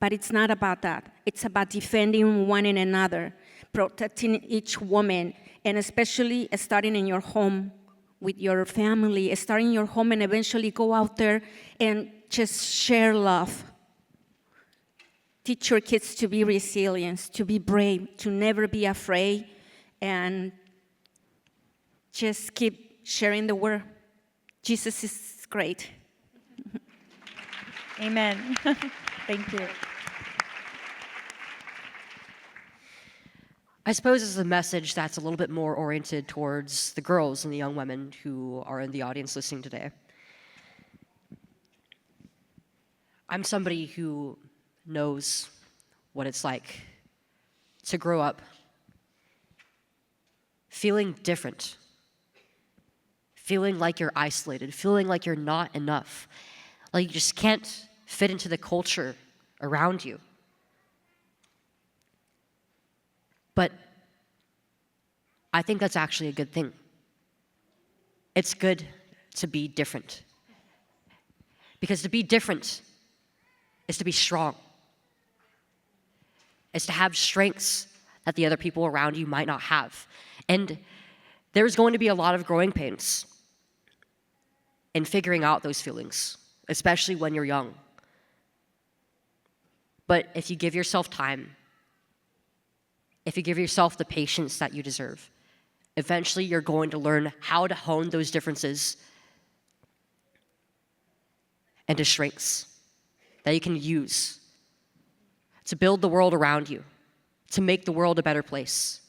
But it's not about that. It's about defending one another, protecting each woman, and especially starting in your home with your family, starting in your home and eventually go out there and just share love. Teach your kids to be resilient, to be brave, to never be afraid, and just keep sharing the word. Jesus is great. Amen. Thank you. I suppose it's a message that's a little bit more oriented towards the girls and the young women who are in the audience listening today. I'm somebody who knows what it's like to grow up feeling different, feeling like you're isolated, feeling like you're not enough, like you just can't fit into the culture around you. But I think that's actually a good thing. It's good to be different. Because to be different is to be strong. It's to have strengths that the other people around you might not have. And there's going to be a lot of growing pains in figuring out those feelings, especially when you're young. But if you give yourself time, if you give yourself the patience that you deserve, eventually you're going to learn how to hone those differences into strengths that you can use to build the world around you, to make the world a better place,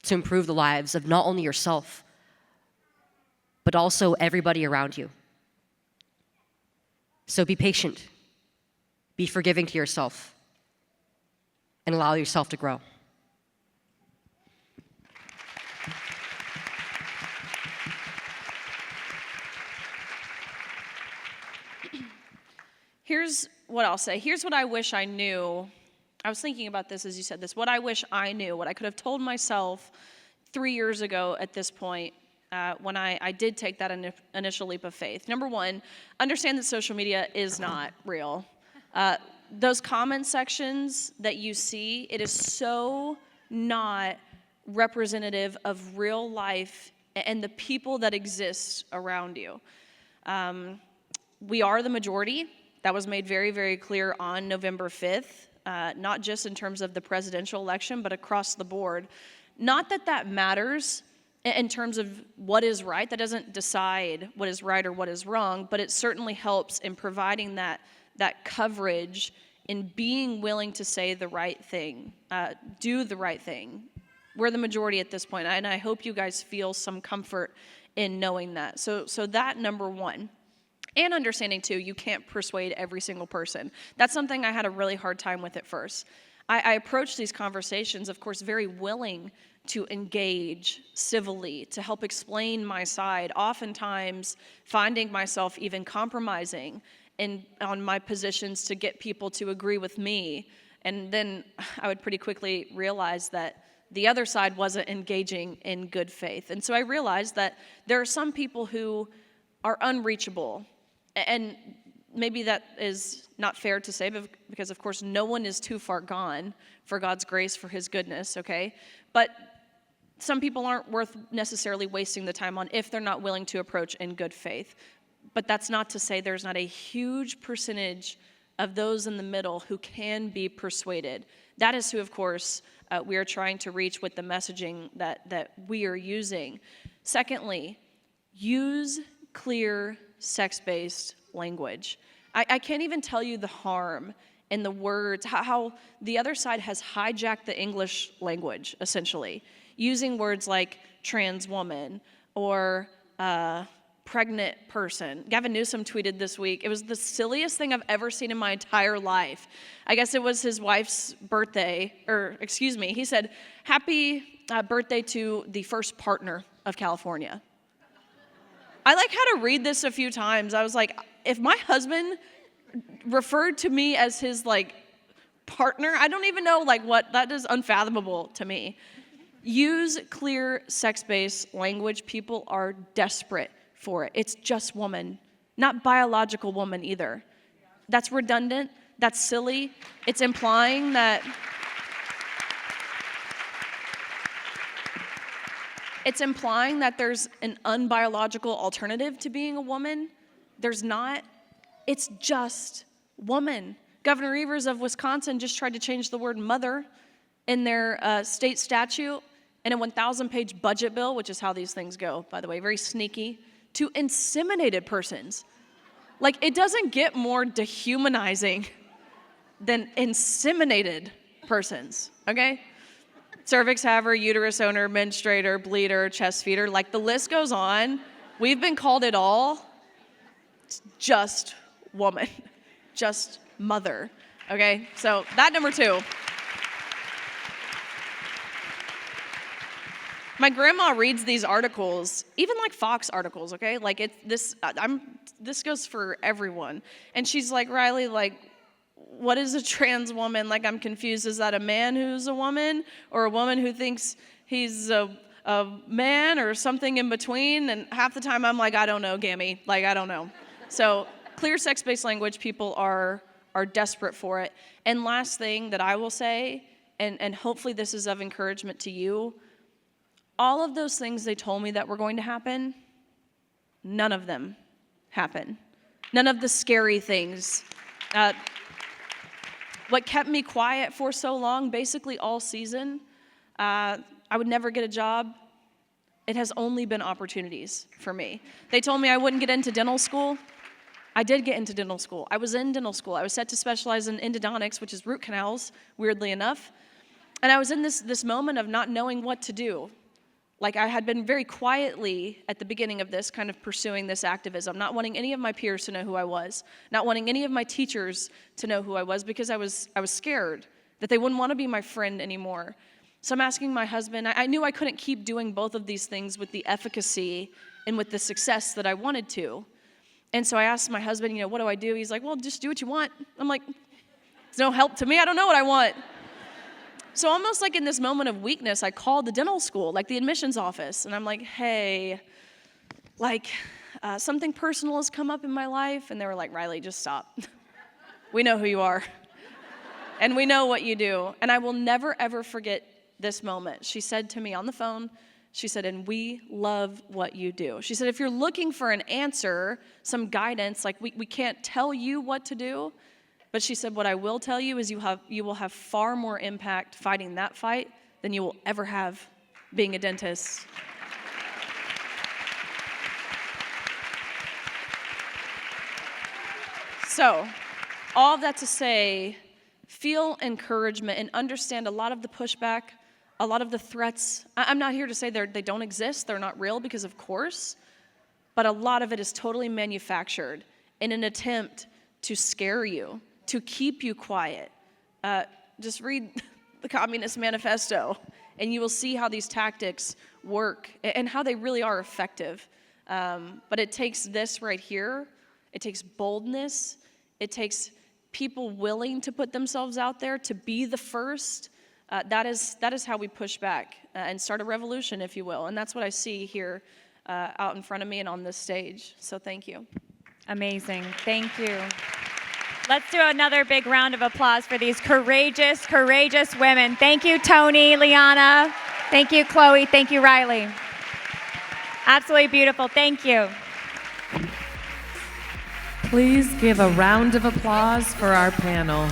to improve the lives of not only yourself, but also everybody around you. So be patient, be forgiving to yourself, and allow yourself to grow. Here's what I'll say. Here's what I wish I knew. I was thinking about this as you said this. What I wish I knew, what I could have told myself 3 years ago at this point when I did take that initial leap of faith. Number one, understand that social media is not real. Those comment sections that you see, it is so not representative of real life and the people that exist around you. We are the majority. That was made very, very clear on November 5th, not just in terms of the presidential election, but across the board. Not that that matters in terms of what is right. That doesn't decide what is right or what is wrong, but it certainly helps in providing that coverage, in being willing to say the right thing, do the right thing. We're the majority at this point, and I hope you guys feel some comfort in knowing that. So that, number one. And understanding, too, you can't persuade every single person. That's something I had a really hard time with at first. I approached these conversations, of course, very willing to engage civilly, to help explain my side, oftentimes finding myself even compromising on my positions to get people to agree with me. And then I would pretty quickly realize that the other side wasn't engaging in good faith. And so I realized that there are some people who are unreachable. And maybe that is not fair to say because, of course, no one is too far gone for God's grace, for his goodness, okay? But some people aren't worth necessarily wasting the time on if they're not willing to approach in good faith. But that's not to say there's not a huge percentage of those in the middle who can be persuaded. That is who, of course, we are trying to reach with the messaging that we are using. Secondly, use clear sex-based language. I can't even tell you the harm in the words, how the other side has hijacked the English language, essentially, using words like trans woman or pregnant person. Gavin Newsom tweeted this week, it was the silliest thing I've ever seen in my entire life. I guess it was his wife's birthday, he said, happy birthday to the first partner of California. I had to read this a few times. I was like, if my husband referred to me as his partner, I don't even know what, that is unfathomable to me. Use clear sex-based language. People are desperate for it. It's just woman, not biological woman either. That's redundant. That's silly. It's implying that there's an unbiological alternative to being a woman. There's not. It's just woman. Governor Evers of Wisconsin just tried to change the word mother in their state statute in a 1,000-page budget bill, which is how these things go, by the way, very sneaky, to inseminated persons. Like, it doesn't get more dehumanizing than inseminated persons, okay? Cervix haver, uterus owner, menstruator, bleeder, chest feeder, like the list goes on. We've been called it all. It's just woman, just mother, okay? So that number 2. My grandma reads these articles, even like Fox articles, okay? Like this goes for everyone. And she's like, Riley, like, what is a trans woman? Like, I'm confused. Is that a man who's a woman or a woman who thinks he's a man or something in between? And half the time I'm like, I don't know, Gammy. Like, I don't know. So clear sex-based language, people are desperate for it. And last thing that I will say, and hopefully this is of encouragement to you, all of those things they told me that were going to happen, none of them happen. None of the scary things. What kept me quiet for so long, basically all season, I would never get a job. It has only been opportunities for me. They told me I wouldn't get into dental school. I did get into dental school. I was in dental school. I was set to specialize in endodontics, which is root canals, weirdly enough. And I was in this moment of not knowing what to do. Like, I had been very quietly at the beginning of this, kind of pursuing this activism, not wanting any of my peers to know who I was, not wanting any of my teachers to know who I was, because I was scared that they wouldn't want to be my friend anymore. So I'm asking my husband, I knew I couldn't keep doing both of these things with the efficacy and with the success that I wanted to. And so I asked my husband, what do I do? He's like, well, just do what you want. I'm like, it's no help to me. I don't know what I want. So almost like in this moment of weakness, I called the dental school, like the admissions office, and I'm like, hey, like something personal has come up in my life. And they were like, Riley, just stop. We know who you are, and we know what you do. And I will never, ever forget this moment. She said to me on the phone, she said, and we love what you do. She said, if you're looking for an answer, some guidance, like we can't tell you what to do, but she said, what I will tell you is you will have far more impact fighting that fight than you will ever have being a dentist. So, all of that to say, feel encouragement and understand a lot of the pushback, a lot of the threats. I'm not here to say they don't exist, they're not real, because of course, but a lot of it is totally manufactured in an attempt to scare you, to keep you quiet. Just read the Communist Manifesto, and you will see how these tactics work and how they really are effective. But it takes this right here. It takes boldness. It takes people willing to put themselves out there, to be the first. That is how we push back and start a revolution, if you will. And that's what I see here out in front of me and on this stage. So thank you. Amazing. Thank you. Let's do another big round of applause for these courageous, courageous women. Thank you, Toni, Lianna. Thank you, Chloe. Thank you, Riley. Absolutely beautiful. Thank you. Please give a round of applause for our panel.